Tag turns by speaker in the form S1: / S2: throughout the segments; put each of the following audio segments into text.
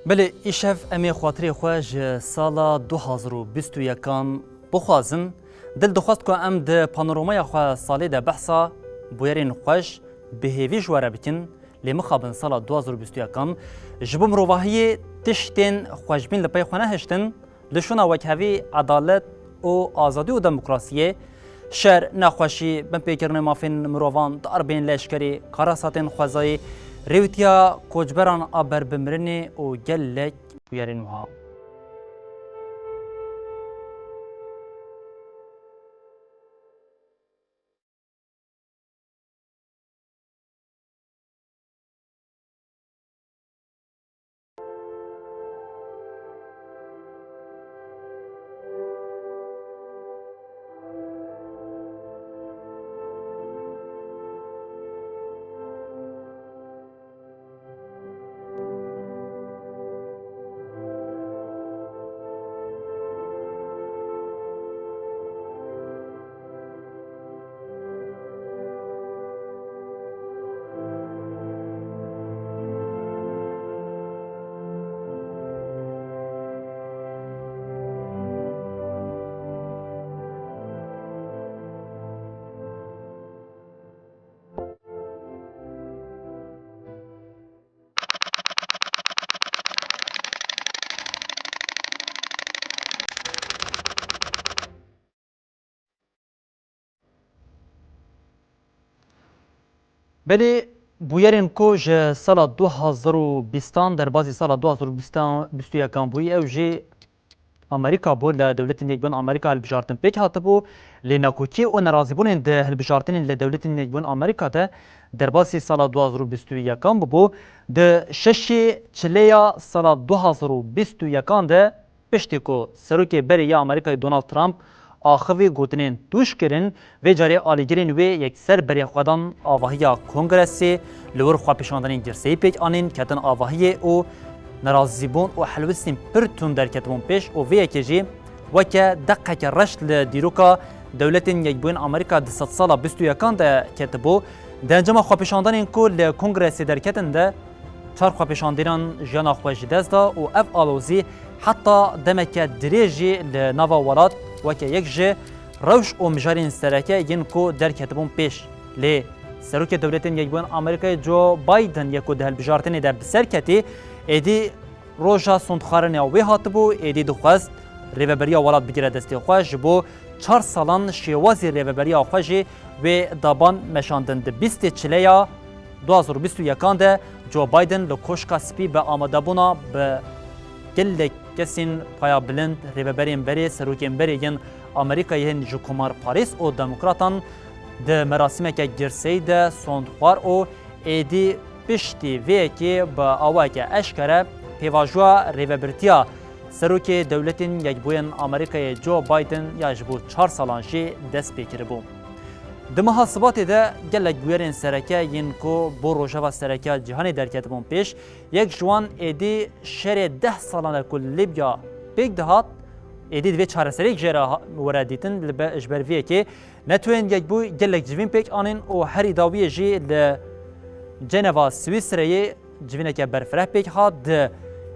S1: بله ایشف امی خاطری خوش سالا 2021 بخوازم دل دخواست که ام ده پانورامای خواه سالی ده بحثا بویرین خوش به هیوی جواره بکن لمخابن سالا 2021 جبو مروواهی تشتین خوشبین لپای خونه هشتن لشونا وکهوی عدالت و آزادی و دموکراسیه شهر نخوشی بن پیکرن مافین مروان دار بین لشکری کاراساتین خوزایی ریوتیا کوچبران آبر بمرنی و گلک بیارین وها. بله بویرین کو ج سال 2020 در بازی سال 2021 بوی او ج امریکا بول دولت نیکبون امریکا البجارتن پیک هاتبو لناکوتی و نرازیبون ده البجارتن لدولت نیکبون امریکا ده در بازی سال 2021 بو ده شش چلیا سال 2021 ده پشتی کو سروکی بری یا امریکای دونالد ترامپ آخوی گوتنین توش کرن و جاری آلیگرین و یک سر بری خودان آواهی کنگرسی لور خواه پیشاندنین گرسی پیک آنین کتن آواهی او نرازیبون و حلوستین پرتون در کتبون پیش و یکی جی وکه دقه که رشت لدیروکا دولتین یک بوین امریکا ده 100 سالا 21 ده کتبو ده انجام خواه پیشاندنین که لکنگرسی در کتن ده چار خواه پیشاندنین جانا خواه جداز ده و اف آلوزی حتی دمک دریجی لناوا ولاد وکه یک جه روش و مجارین سرکه ین کو در کتبون پیش لی سروک دولتین یک بوین امریکای جو بایدن یکو ده البجارتنی ده بسر کتی ایدی روژا سندخارن وی هاتبو ایدی دخواست ریوبریا ولاد بگیره دستی خوش بو 4 سالان شیوازی ریوبریا خوشی و دابان مشاندن ده 20 چلیا 2021 ده جو بایدن لکوشکا سپی به آماده بونا به گل کسین پایا بلند ریوبرین بری سروکین بری ین امریکای هن جو کمار پاریس و دموکراتان ده مراسمه که گرسی ده سندخوار و ایدی پشتی وی که با آوه که اشکره پیواجوا ریوبرتیا سروک دولتین یک بوین امریکای جو بایدن یا جبو 4 سالانشی دست پیکر بو. ده محاسبات ده گلک بویرین سرکه ین کو بو روژاوا سرکه جهانی در کتبون پیش یک جوان ایدی شر 10 سالانه کل لیبیا پیک دهات ایدی دوی 4 سریک جره وردیتن اجبرویه که نتوین یک بو گلک جوین پیک آنین و هری داویه جی جنوا سویسرایی جوینه که برفره پیک هات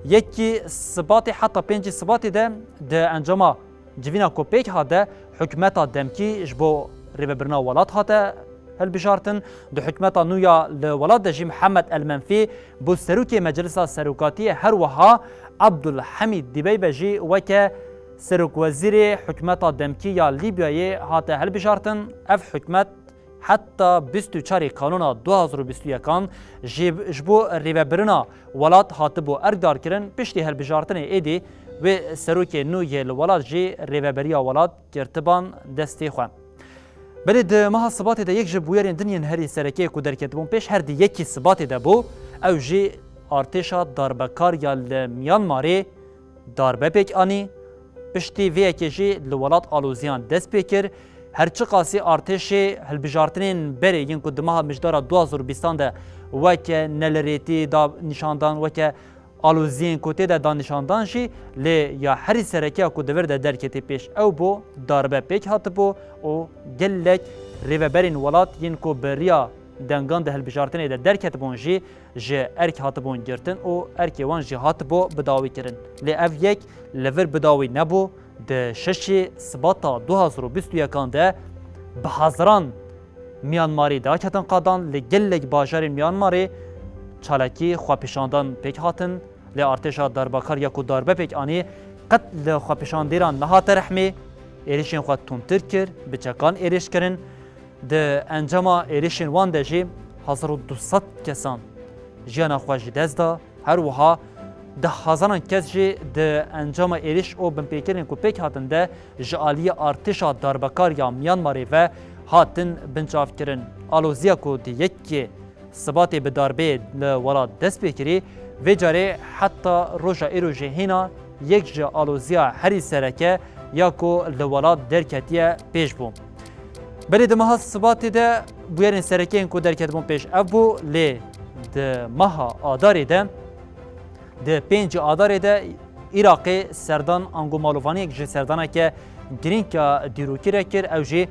S1: یکی ثباتی حتی 5 ثباتی ده انجام جوینه کو پیک هات ده حکمتا دمکی جبو ریوبرنا ولاد هاته هالبجارتن ده حکمتا نویا لولاد جی محمد المنفی بو سروکی مجلس سروکاتی هر وها عبدالحمید دیبی بجی وکه سروک وزیر حکمتا دمکی یا لیبیای هاته هالبجارتن اف حکمت حتی 24 کانون 2021 جبو ریوبرنا ولاد هاتبو اردار کرن پشتی هالبجارتن ایدی و سروک نوی لولاد جی ریوبریا ولاد کرتبان دستی خواه. بله ده محاسبات ده یک جبویرین دنین هری سرکی که در کتبون پیش هر دی یکی ثبات ده بو او جی ارتشا داربکار یا میانماری داربه پیک آنی پشتی وی که جی لولاد آلوزیان دست پیکر هرچی قاسی ارتش هلبجارتنین بری ین که دماغ مجدار 2020 ده وکه نلریتی دا نشاندان وکه آلوزین کوتی ده دا نشاندان جی لی یا هری سرکی که دور ده در کتی پیش او بو داربه پیک هات بو و گلک ریوبرین ولاد ین که بریا دنگان ده هلبجارتنê de derketibûn jî ji erk hatibûn girtin û erkê wan jî hatibo bidawî kirin. Lê ev yek li vir bidawî nebû di şeşê Sibata 2021 de bi hezaran Myanmarî daketin qadan li gelek bajarên Myanmarê çalakî xwepêşandan pêk hatin lê artêşa darbakar ya ku darbe pêk anî qet li xwepêşandêran nehate rehmê êrişên xwe tûntir kir bi çekan êrîş kirin di encama êrişên wan de jî 1200 kesan jiyana xwe ji dest da her wiha di hezaran kes jî di encama êriş û binpêkirên ku pêk hatin de ji aliyê artêşa darbekar ya Myanmarê ve hatin bincavkirin. Aloziya ku di yekê Sibatê bi darbeyê li welat dest pê kirî vê carê heta roja êro jê hêna yek ji aloziya herî sereke ya ku li welat derketiye pêş bû. Belê di meha Sibatê de bûyerên serekeyên ku derketibûn pêş ev bû lê di meha Adarê de di 5 Adarê de Iraqê serdan Angomalovaniyek ji serdaneke girîng ya dîrokî kir ew jî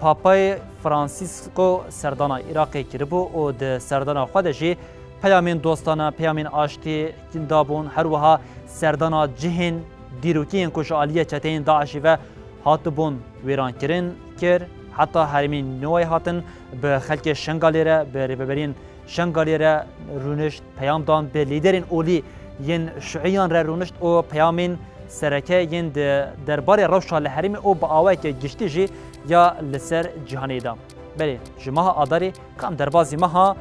S1: Papayê Francisco serdana Iraqê kiribû û di serdana xwe de jî peyamên dostana, peyamên aştî dabûn her wiha serdana cihên dîrokiyên ku ji aliyê çeteyên Daişî ve hatibûn wêrankirin kir. Heta herîmên nûwê hatin bi xelkê Şengalê re bi rêveberiyên Şengalê re rûnişt peyam dan bi lîderên olî yên şiûyan re rûnişt û peyamên sereke yên di derbarê rewşa li herîmê û bi awayeke giştî jî ya li ser cîhanê da. Belê ji meha Adarê kam derbasî meha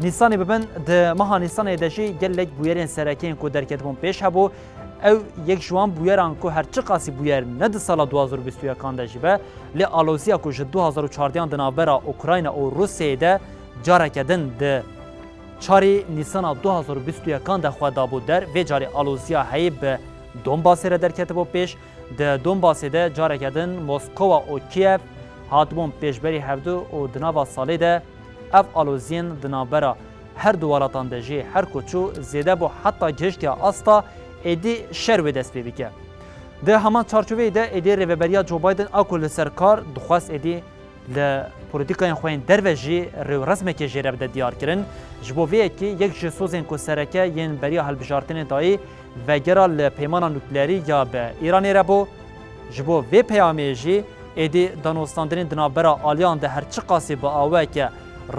S1: Nîsanê bibin di meha Nîsanê de jî gelek bûyerên serekeyên ku derketibûn pêş hebû ew yek ji wan bûyeran ku her çi qasî bûyer ne di sala 2021 de jî be lê aloziya ku ji 2014 di navbera Ukrayna û Rusyayê de careke din di çarê Nîsana 2021 de xwe dabû der vê carê aloziya heyê bi Donbasê re derketibû pêş di Donbasê de careke din Moskova û Kiev hatibûn pêşberî hevdû û di nava salê de ev aloziyên di navbera her du welatan de jî her koçû zêde bû heta gihiştiya asta êdî şer wê dest pê bike. Di heman çarçoveyê de êdî rêveberiya Joe Biden a ku li ser kar dixwast êdî li polîtîkayên xwe yên derve jî rêwrezmekê jê re bide diyar kirin. Ji bo vê yekî yek ji sozên ku sereke yên beriya hilbijartinê dayî vegera li peymana nuklerî ya bi Îranê re bû. Ji bo vê peyamê jî êdî danostandinên di navbera aliyan de her çi qasî bi awayeke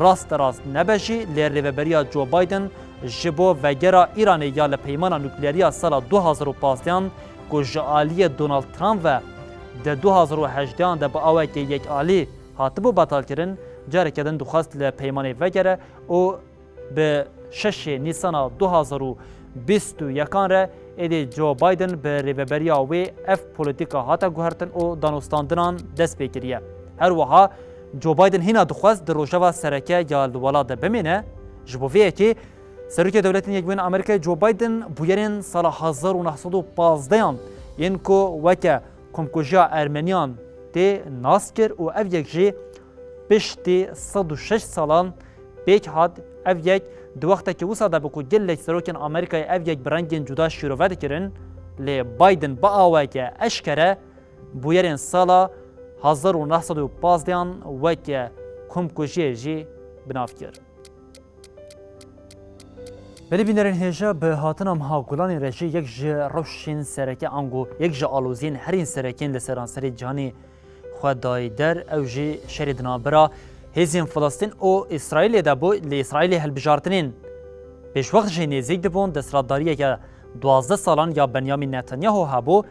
S1: rast nebe jî lê rêveberiya Joe Biden ji bo vegera Îranê ya li peymana nukleriya sala 2015 ku ji aliyê Donald Trump ve di 2018 de bi awayekê yek alî hatibû betalkirin careke din dixwast li peymanê vegere û bi 6 Nîsana 2021 re êdî Joe Biden bi rêveberiya wê ev polîtîka hate guhertin û danostandinan dest pê kiriye. Her wiha Joe Biden hîna dixwast di rojeva sereke ya li welat de bimîne ji bo vê yekê Serokê Dewletên Yekbûyîna Amerîkayê Joe Biden bûyerên sala 1915 yên ku weke komkujiya Ermeniyan tê nas kir û ev yek jî piştî 106 salan pêk hat ev yek di wextekî wisa de bi ku gelek serokên Amerîkayê ev yek bi rengên cuda şîrove dikirin lê Biden bi awayeke eşkere bûyerên sala 1915 weke komkujiyê jî binav kir. Belê bînerên hêja bi hatina meha gulanê re jî yek ji rewşên sereke ango yek ji aloziyên herîn serekên li seranserê cihanê xwe dayî der ew jî şerê di navbera hêzên Filistîn û İsraîlê de bû lê İsraîlê hilbijartinên pêşwext jê nêzik dibûn desthilatdariyeke 12 salan ya Benyamin Netanyahu hebû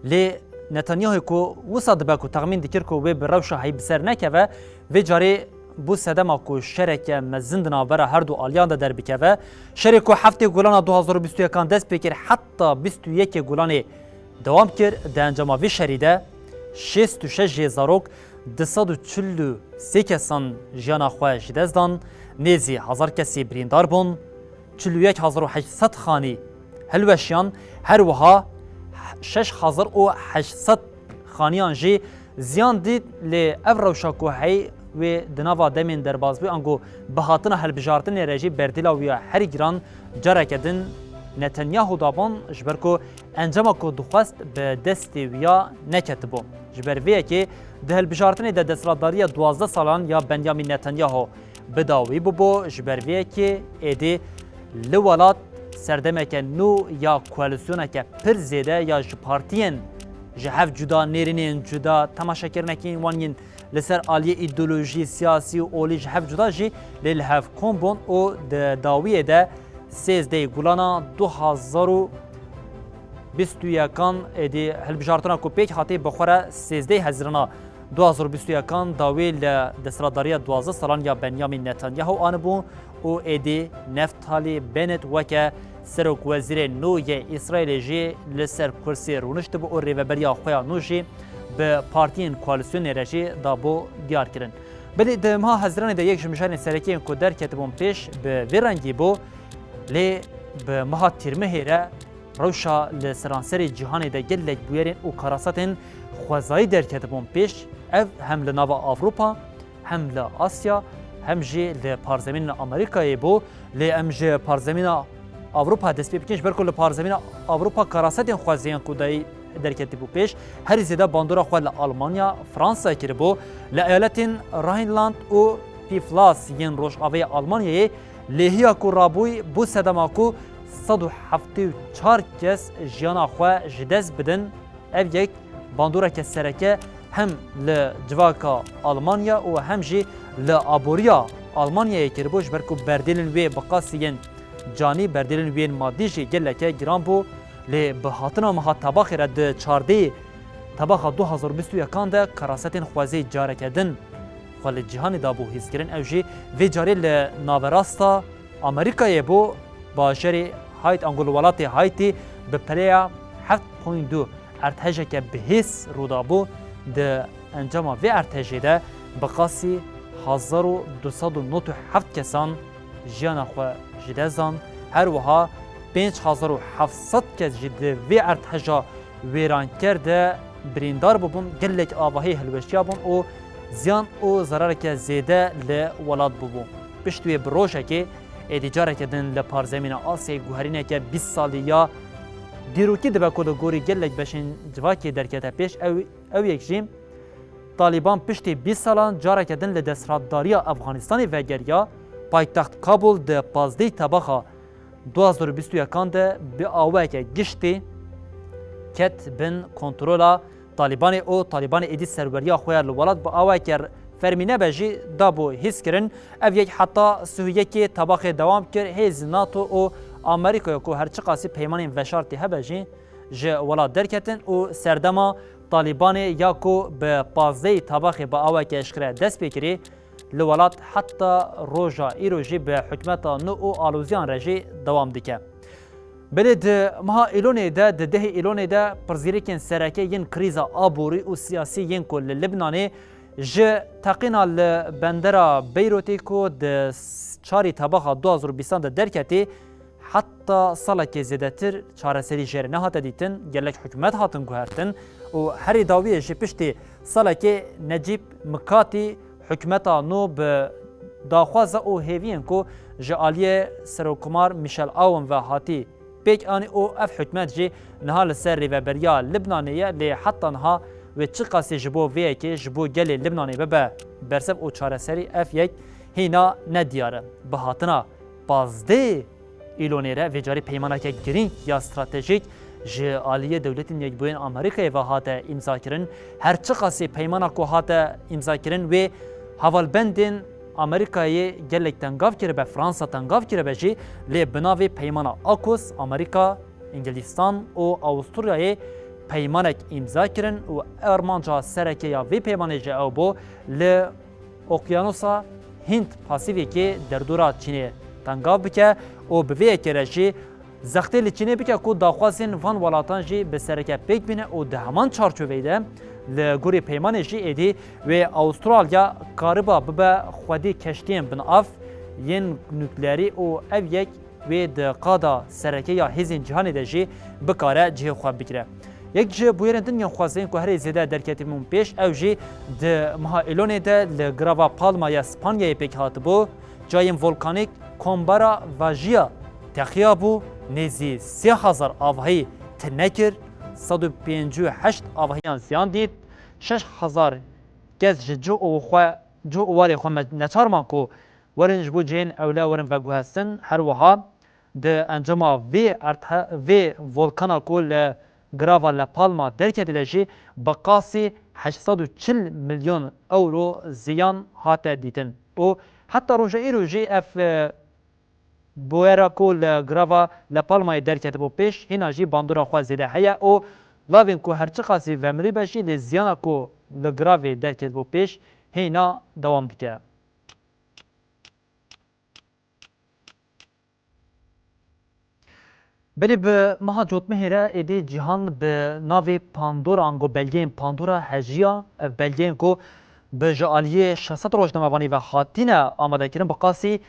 S1: lê Netanyahu ku wisa dibe ku texmîn dikir ku wê bi rewşa heyî bi ser nekeve vê carê bu sedema ku şereke mezin di navbera her du aliyan de derbikeve şerê ku heftê gulana 2021 dest pê kir heta 21 gulanê dewam kir di encama vê şerî de 66 jê zarok 243 kesan jiyana xwe ji dest dan nêzî 1000 kesî birîndar bûn 41800 xanî hilweşiyan her wiha 6800 xaniyan jî ziyan dît lê ev rewşa ku heyî wê di nava demên derbasbû ango bi hatina hilbijartinê re jî berdîla wî ya herî giran careke din Netanyahu daban ji ber ku encama ku dixwest bi destê wî ya neketibû. Ji ber vê yekê di hilbijartinê de desthilatdariya 12 salan ya Benyamin Netanyahu بداوی ببو جبرویه که ایدی لولات سردمک نو یا کوالسیونه که پر زیده یا جپارتین جهف جدا نیرینین جدا تماشا کرنکین وانین لسر آلی ایدولوژی سیاسی و اولی جهف جدا جی للهف کمبون و داویه ده 13 گولانا 2021 ادی هلبجارتنا کو پیک هاتی بخوره 13 هزرنا 2021 داوی لدستراداری 12 سالان یا بنیامین نتانیاهو آنبون او ادی نفتالی بنت وکه سرک وزیر نوی اسرائیل جی لسر کرسی رونشت بو او ریوبریا خویا نوجی به پارتین کوالسیون رژی دابو دیار کرن. بلی دمها هزران ده یک جمشان سرکی کو در کتبون پیش به ویرنگی بو لی به مها تیرمهیره روشا لسرانسری جهانی ده گلک بویرین او کاراساتین خوازایی در کتبون پیش اف هم لناو آوروپا هم لآسیا هم جی لپارزمین امریکایی بو لی ام جی پارزمین آوروپا دست بکنش برکل لپارزمین آوروپا کاراساتین خوازیان کودایی در کتبون پیش هر زیده باندورا خواه لآلمانیا فرانسا کربو لایالتین راینلاند و پیفلاس ین روش آوی آلمانیایی لیهیا کو رابوی بو سدماکو 174 کس جیانا خواه جدز بدن اف یک باندورا که سرکه هم لجواکا آلمانیا و هم جی لابوریا آلمانیا کربوش برکو بردیلن وی بقاسین جانی بردیلن وی مادی جی گلکه گران بو لی بهاتنا مها طباخی رد 14 طباخ 2021 ده کراستین خوازی جاره کردن خال جهانی دا بو هیزگرن او جی وی جاری لناوراستا امریکای بو باشری هایت انگولوالات هایتی به پلیا 7.2 ارتهجه که بهیس رودابو ده انجام وی ارتهجه ده بقاسی 1297 کسان جیانا خواه جدزان هر وها 5700 کس جده وی ارتهجه ویران کرده بریندار ببون گلک آواهی هلوشیا بون و زیان و ضرر که زیده لولاد ببون پشتوی بروشه که ادیجاره کردن لپارزمین آسیا گوهرینه که 20 سالی یا دیروکی دبا کدو گوری گلک بشین جواکی درکته پیش او یک جیم طالبان پشتی 20 سالان جاره کردن لدستراداری افغانستان و گریا پایتخت کابل ده 15 طباخا 2021 ده به آوه که گشتی کت بن کنترولا طالبان او طالبان ایدی سروریا خویا لولاد با آوه که فرمینه بجی دابو حس کرن او یک حتی سویه که طباخ دوام کر هیز ناتو او امریکا کو هرچی قاسی پیمان وشارتی هبجی ج ولاد درکتن او سردما طالبان یا کو به 15 طباخ با آوه که اشکره دست بکری لولاد حتی روژا ایروژی به حکمت نو او آلوزیان رجی دوام دیکه بلد مها ایلونه ده ده ایلونه ده پرزیریکن سرکه ین کریزا آبوری و سیاسی ین کل لبنانه ج تقینا لبندرا بیروتی کو ده چاری طباخا 2020 ده درکتی حتی سالا که زیده تر چارسری جره نهاته دیتن گلک حکومت هاتن گوهرتن و هری داویه جی پشتی سالا که نجیب مکاتی حکومتا نو به داخوازه او هیوین کو جالیه سروکمار میشل آون و هاتی پیک آنی او اف حکومت جی نها لسر ریوبریا لبنانیه لی حتی نها و چی قاسی جبو ویه که جبو گلی لبنانی ببه برسب او چارسری اف یک هینا ندیاره به هاتنا 15 ایلونیره و جاری پیمانه که گرینگ یا استراتژیک جالیه دولتین یک بوین امریکای و هاته امضا کرن هر چی قاسی پیمانه که هاته امضا کرن و حوالبندین امریکای گلک تنگاف کرده به فرانسا تنگاف کرده به جی لی بناوی پیمان آکوس امریکا انگلستان و استرالیای پیمانک امضا کرن و ارمانجا سرکه یا وی پیمانه جا او بو لی اقیانوسا هند پاسیفی که در دورا چینه تنگاف بکه و به وی کرده جی زخته لی چینه بکه که داخوازین وان ولاتان جی به سرکه پیک بینه و ده همان چارچوبه ده لگوری پیمان جی ایدی و استرالیا کاربا ببا خودی کشتیم بن اف ین نوکلیری او او یک و د قادا سرکه یا هزین جهانی ده جی بکاره جه خواب بکره یک جه بویرن دنیا خوازین که هر زیده درکتیمون پیش او جی د مهائلون ده لگراوا پالما یا اسپانیای پیک هاتبو جایم ولکانیک کومبارا و جیا تخیابو نیزی 3000 آوهی تنکر 158 آوهیان زیان دید 6000 کس جو او واری خو نچارمان کو ورن جبو جین اولا ورن وگو هستن هر وها ده انجام وی ولکانا کل گراوا لپالما درکت لجی بقاسی 840 میلیون اورو زیان هاته دیتن و حتی روژه اف بویرا کل گراوا لپالما درکت بو پیش هینا جی باندورا خواه زیده هیا او لاوین کو هرچی خاصی ومری بشی لزیانا کو لگراوی درکت بو پیش هینا دوام دیده. بله به مها جوت مهره ایدی جهان به ناوی پاندورا انگو بلگین پاندورا هجیا بلگین کو به جالیه 600 روزنامه‌وانی و خاطینه آماده کردن بقاسی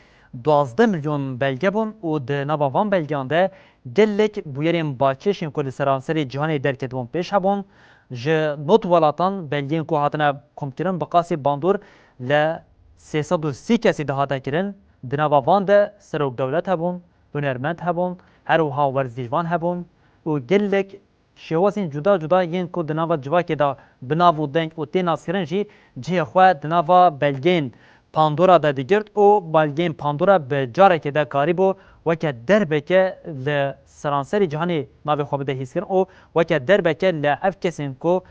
S1: 12 میلیون بلگه بون و ده ناوان بلگیان ده گلک بویرین باچشین کل سرانسری جهانی درکت بون پیش هبون ج نوت ولاتان بلگین کو هاتنه کمترن بقاسی باندور ل 330 کسی ده هاته کردن ده ناوان ده سروک دولت هبون هنرمند هبون هر وها ورزیجوان هبون و گلک شوازین جدا جدا ین کو دناوا جواکی دا بناو دنگ و تی ناسرن جی جه خو دناوا بلگین پاندورا دا دیگرد او بلگین پاندورا به جاره که دا کاری بو وکه دربکه ل سرانسری جهانی ناوی خو بده هیسکرن او وکه دربکه ل اف کسین کو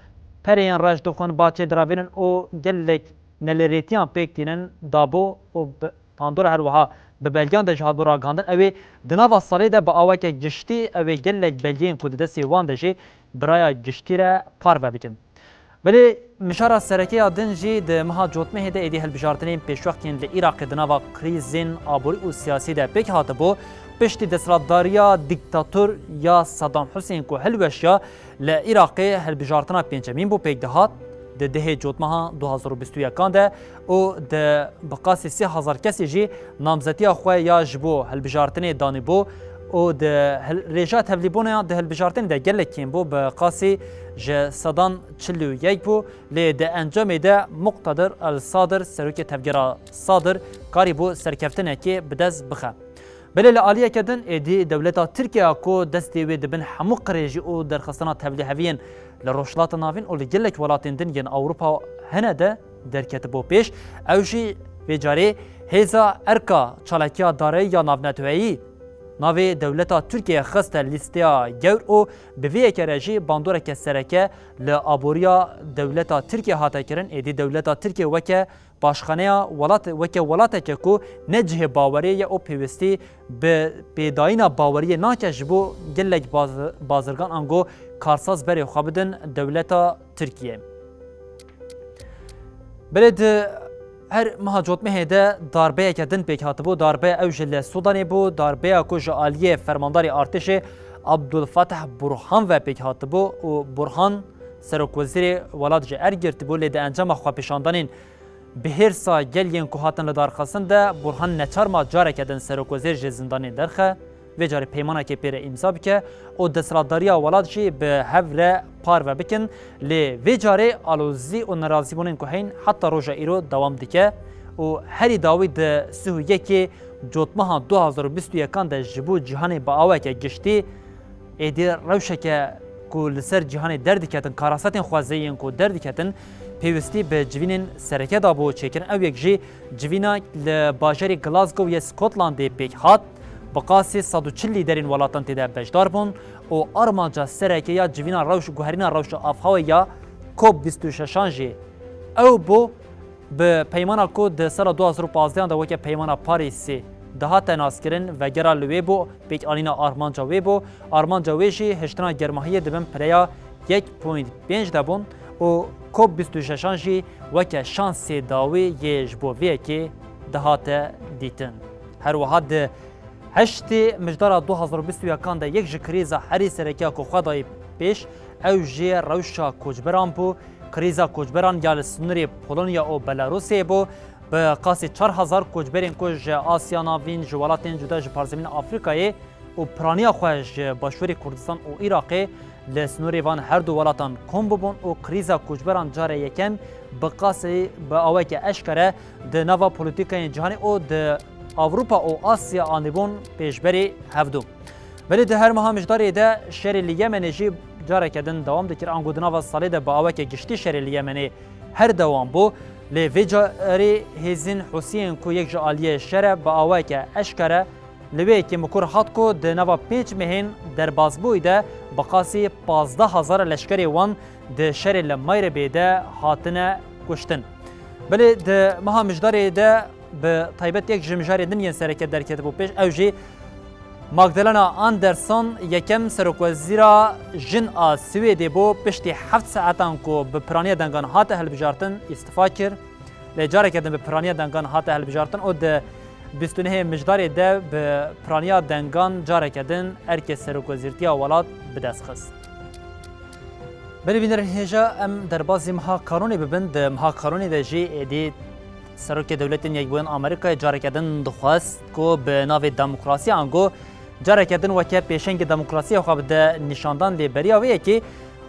S1: پرین راج دخون باچه دراوین او گلک نلریتیان پکتینن دابو او پاندورا هر وها به بلگیان ده جهاد برا گاندن اوی دناوا سالی ده با آوه که گشتی اوی گلک بلگین کود دستی وان ده جی برای گشتی را پار و بکن ولی مشاره سرکی آدن جی ده مها جوتمه ده ایدی هلبجارتنین پیشوقتین ده ایراق دناوا کریزین آبوری و سیاسی ده پیک هاته بو پشتی دستلاتداریا دیکتاتور یا صدام حسین کو هلوشیا لعراقی هلبجارتنا پینچمین بو پیک دهات ده ده جوتمها 2021 ده او ده بقاسی 3000 کسی جی نامزدی خو یا جبو هلبجارتنی دانی بو او ده رجات هبلیبونه ده هلبجارتنی ده گلکین بو بقاسی ج صدان 41 بو ل ده انجام ده مقتدر الصادر سروک تفگرا صادر کاری بو سرکفتنه کی بدز بخه بله لعالیه کدن ایدی دولتا ترکیه کو دستی وی دبن همو قریجی او درخستنا تبلیغوین لروشلات ناوین او لگلک ولاتین دن ین اوروپا هنه ده درکت بو پیش اوشی ویجاری هیزا ارکا چالکیا داره یا ناونتویی ناوی دولتا ترکیه خست لیستیا گور او به وی کرجی باندوره که سرکه لابوریا دولتا ترکیه هاته کرن ایدی دولتا ترکیه وکه باشخانه ولات که کو نجه باوری او پیوستی به پیداینا باوری ناکش بو گلک بازرگان انگو کارساز بری خوابدن دولتا ترکیه برد هر مهاجوت مهده داربه کدن پیک هاتبو داربه اوجل سودانی بو داربه کو جالیه فرمانداری ارتش عبدالفتح برهان و پیک هاتبو و برهان سرک وزیر ولات جه ارگرت بو لده انجام خوا پیشاندانین بهرسا گلین کو هاتن لدار خاصن ده برهان نچارما جاره کدن سرک وزیر جه زندانی درخه و جاره پیمانه که پیر امضا بکه او دستلاتداریا ولات جی به هفره پار و بکن لی و جاره آلوزی و نرازی بونن که هین حتی روژا ایرو دوام دیکه و هری داوی ده سهویه که جوتمها 2021 ده جبو جهانی با آوه که گشتی ایدی روشه که لسر جهانی دردی کتن کاراساتین خوازهین که دردی کتن پیوستی به جوینین سرکه دابو چکن او یک جی جوینا لباجری گلاسگو یا سکوتلاندی پیک هات بقاسی 140 لیدرین ولاتان تیده بجدار بون و آرمانجا سرکه یا جوینا روش گوهرینا روش افهاوی یا کوب 26 جی او بو به پیمانا کود سال 2015 ده وکه پیمانا پاریسی دهات ناسکرین و گرا لوی بو پیک آلینا آرمانجا وی بو آرمانجا ویشی هشتنا گرماهی دبن پریا 1.5 دبون و کوب 26 جی وکه شانس داوی یج بو وی که دهات دیتن هر وحد هشتی مجدار 2021 ده یک جکریزا هری سرکیا کو خدای پیش او جی روشا کوچبران بو کریزا کوچبران یا سنوری پولونیا او بلاروسی بو به قاسی 4000 کوچبرین کوج آسیا ناوین جوالاتین جدا جپارزمین آفریقای و پرانیا خوش باشوری کردستان و عراقی لسنوری وان هر دو ولاتان کم ببون و کریزا کوچبران جاره یکم به قاسی به آوه که اشکره ده نوا پولیتیکای جهانی او ده اوروپا و آسیا آنیبون پیشبری هفدو ولی ده هر ماه مجداری ده شهر لیمنی جی جاره کدن دوام دکر انگودنا و سالی ده با آوه که گشتی شهر لیمنی هر دوام بو لی وی جاری هزین حسین کو یک جالیه شره با آوای که اشکره لوی که مکور هات کو ده نوا 5 مهین در بازبوی ده بقاسی 15,000 لشکری وان ده شر لمایر بیده هاتنه کشتن. بله ده مها مجداری ده به طیبت یک جمجاری دنیا سرکت در کتبو پیش اوجی ماگدلنا آندرسون یکم سرکوزیرا جن آ سویدی بو پشتی 7 ساعتان کو به پرانی دنگان هات هلبجارتن استفا کر لجاره کدن به پرانی دنگان هات هلبجارتن او ده بیستونه مجداری ده به پرانی دنگان جاره کدن ارک سرکوزیرتیا ولات بدست خست. بله بینر هجا ام در بازی مها کارونی ببند مها کارونی ده جی ایدی سرک دولت یک بوین آمریکا جاره کدن دخواست کو به ناو دموکراسی آنگو جاره کدن وکه پیشنگ دموکراسی خواب ده نشاندان لیبریا ویه که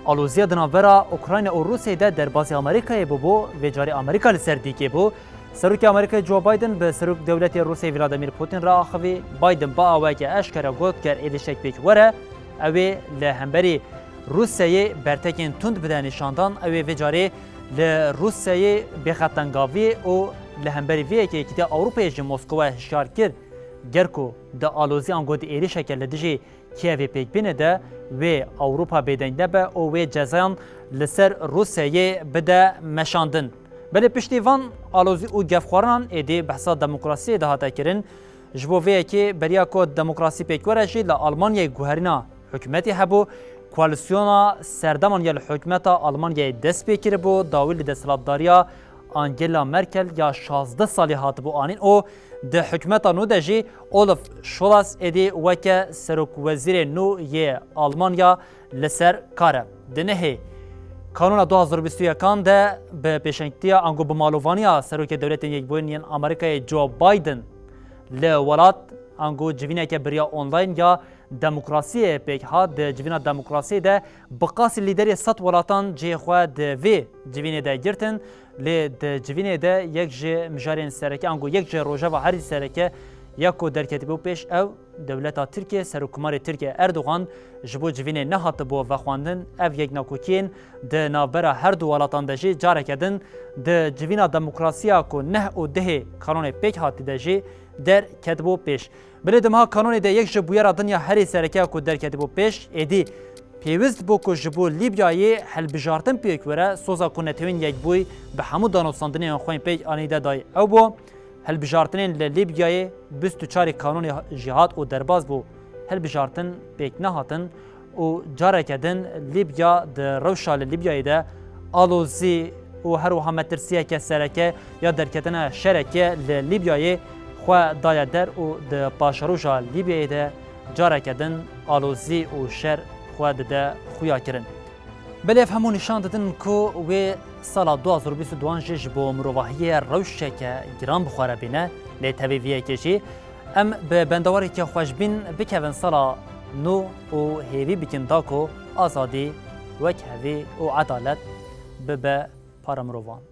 S1: آلوزیا دناورا اوکراین و روسیه ده در بازی آمریکا بو و جاری آمریکا لسردی که بو سرک آمریکا جو بایدن به سرک دولت روسیه ولادیمیر پوتین را آخوی بایدن با آوه که اشکره گوت کر ایدشک پیک وره اوی لهمبری روسیه برتکین تند بده نشاندان اوی و جاری لروسیه بخطنگاوی و لهمبری ویه که اکیده اوروپای جی موسکوه هشیار کرد گرکو ده آلوزی آنگو ده ایری شکل لدیجی کیوی پیک بینه ده و اوروپا بیدنده به او و جزایان لسر روسیه بده مشاندن. بله پشتی وان آلوزی او گفخوران ایدی بحثا دموکراسی ده هاتا کرن جبو ویه که بریا که دموکراسی پیک ورشی لآلمانیای گوهرینا حکومتی هبو کوالسیونا سردمان یل حکومتا آلمانیای دست پیکر بو داویل دستلاتداریا آنگلا مرکل یا 16 سالی هات بو آنین او ده حکومتا نو دجی اولف شولاس ایدی وکه سرک وزیر نو یه آلمانیا لسر کاره. دنهی قانون 2021 کان ده به پیشنگتیا انگو بمالووانیا سروک دولت یک بوین آمریکای جو بایدن لولات انگو جوینه که بریا آنلاین یا دموکراسی پیک ها ده جوینا دموکراسی ده بقاس لیدری 100 ولاتان جه خوا ده وی جوینه ده گرتن لی ده جوینه ده یک جه مجارین سرکه انگو یک جه روژه و هر سرکه یکو در کتبو پیش او دولتا ترکیه سرکمار ترکیه اردوغان جبو جوینه نهات بو و خواندن او یک ناکوکین ده نابرا هر دو ولاتان ده جی جاره کدن ده جوینا دموکراسیا کو نه و ده قانون پیک هاتی ده جی در کتبو پیش بله دمها قانون ده یک جبویر دنیا هری سرکه کو در کتبو پیش ایدی پیوست بو کو جبو لیبیای حل بجارتن پیک وره سوزا کو نتوین یک بوی به همو دانوستاندنی خوین پیک آنیده دای او بو هل بجارتنین لیبیای 24 قانون جهاد و درباز بو هل بجارتن پیک نهاتن و جاره کدن لیبیا ده روشا لیبیای ده آلوزی و هر وها مترسیه که سرکه یا درکتنه شرکه لیبیای خواه دایا در و ده پاشروشا لیبیای ده جاره کدن آلوزی و شر خواه ده خویا کرن. بلیف همون نشان دادن که و سال 2022 جش با مروحیه روشه که گران بخواره بینه لی تویویه کشی ام به بندواری که خوش بین بکوین سال نو و هیوی بکن داکو آزادی و کهوی و عدالت به پارا مروان.